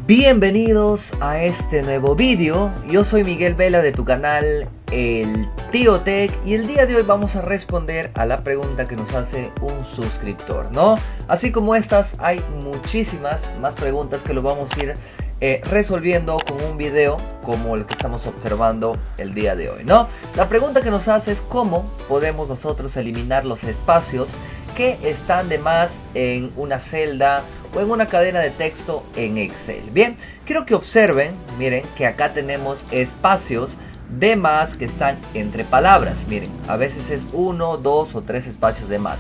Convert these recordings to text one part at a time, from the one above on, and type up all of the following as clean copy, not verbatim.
Bienvenidos a este nuevo vídeo. Yo soy Miguel Vela de tu canal El Tío Tech y el día de hoy vamos a responder a la pregunta que nos hace un suscriptor, ¿no? Así como estas hay muchísimas más preguntas que lo vamos a ir resolviendo con un video como el que estamos observando el día de hoy, ¿no? La pregunta que nos hace es cómo podemos nosotros eliminar los espacios que están de más en una celda o en una cadena de texto en Excel. Bien, quiero que observen, miren que acá tenemos espacios de más que están entre palabras. Miren, a veces es 1, 2 o 3 espacios de más.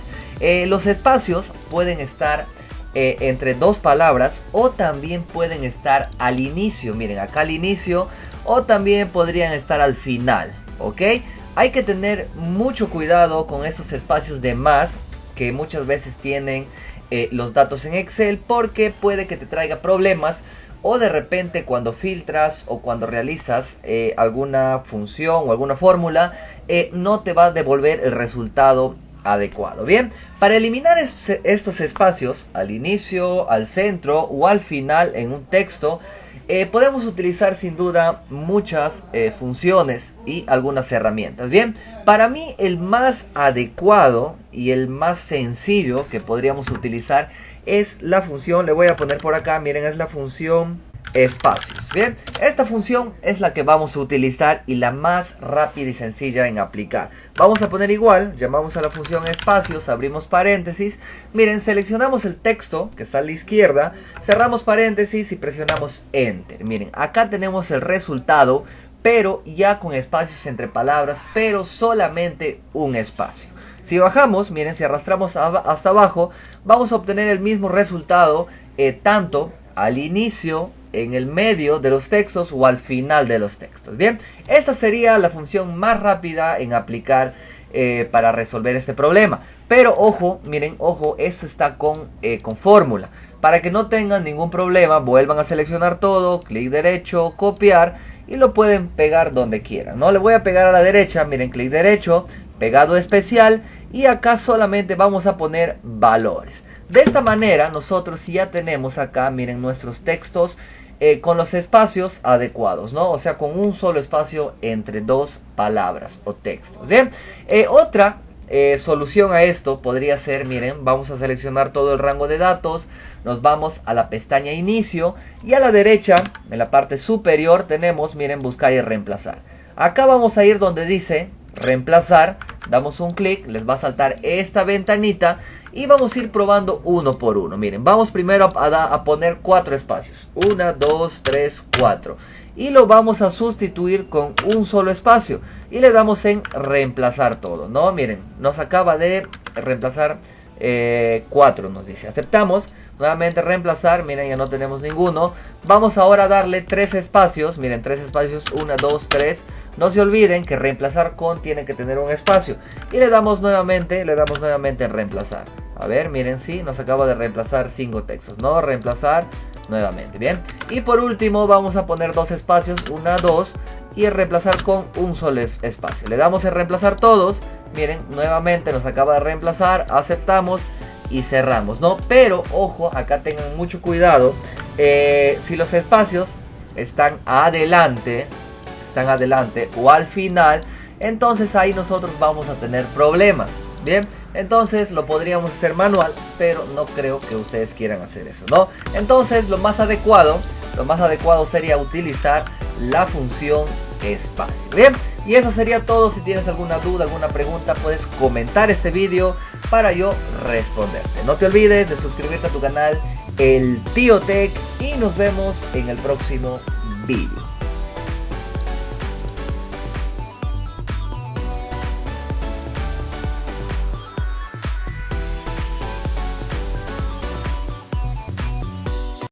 Los espacios pueden estar entre dos palabras o también pueden estar al inicio. Miren, acá al inicio o también podrían estar al final, ¿ok? Hay que tener mucho cuidado con esos espacios de más que muchas veces tienen los datos en Excel, porque puede que te traiga problemas o de repente cuando filtras o cuando realizas alguna función o alguna fórmula no te va a devolver el resultado adecuado. Bien, para eliminar estos espacios al inicio, al centro o al final en un texto, podemos utilizar sin duda muchas funciones y algunas herramientas. Bien, para mí el más adecuado y el más sencillo que podríamos utilizar es la función, le voy a poner por acá, miren, es la función espacios. Bien, esta función es la que vamos a utilizar y la más rápida y sencilla en aplicar. Vamos a poner igual, llamamos a la función espacios, abrimos paréntesis, miren, seleccionamos el texto que está a la izquierda, cerramos paréntesis y presionamos enter. Miren, acá tenemos el resultado, pero ya con espacios entre palabras, pero solamente un espacio. Si bajamos, miren, si arrastramos hasta abajo, vamos a obtener el mismo resultado tanto al inicio, en el medio de los textos o al final de los textos. Bien, esta sería la función más rápida en aplicar para resolver este problema. Pero ojo, miren, ojo, esto está con fórmula. Para que no tengan ningún problema, vuelvan a seleccionar todo, clic derecho, copiar y lo pueden pegar donde quieran, ¿no? Le voy a pegar a la derecha, miren, clic derecho, pegado especial y acá solamente vamos a poner valores. De esta manera nosotros ya tenemos acá, miren, nuestros textos con los espacios adecuados, ¿no? O sea, con un solo espacio entre dos palabras o textos. Bien, otra solución a esto podría ser, miren, vamos a seleccionar todo el rango de datos, nos vamos a la pestaña inicio y a la derecha, en la parte superior, tenemos, miren, buscar y reemplazar. Acá vamos a ir donde dice reemplazar, damos un clic, les va a saltar esta ventanita y vamos a ir probando uno por uno. Miren, vamos primero a poner 4 espacios, 1, 2, 3, 4 y lo vamos a sustituir con un solo espacio y le damos en reemplazar todo, ¿no? Miren, nos acaba de reemplazar 4, nos dice, aceptamos, nuevamente reemplazar, miren, ya no tenemos ninguno. Vamos ahora a darle 3 espacios, miren, 3 espacios, 1, 2, 3. No se olviden que reemplazar con tiene que tener un espacio. Y le damos nuevamente en reemplazar. A ver, miren, sí, nos acaba de reemplazar 5 textos, ¿no? Reemplazar nuevamente, bien. Y por último vamos a poner 2 espacios, 1, 2. Y reemplazar con un solo espacio. Le damos en reemplazar todos. Miren, nuevamente nos acaba de reemplazar, aceptamos y cerramos, ¿no? Pero ojo, acá tengan mucho cuidado. Si los espacios están adelante o al final, entonces ahí nosotros vamos a tener problemas. Bien, entonces lo podríamos hacer manual, pero no creo que ustedes quieran hacer eso, ¿no? Entonces lo más adecuado sería utilizar la función espacio. Bien, y eso sería todo. Si tienes alguna duda, alguna pregunta, puedes comentar este vídeo para yo responderte. No te olvides de suscribirte a tu canal El Tío Tech y nos vemos en el próximo vídeo.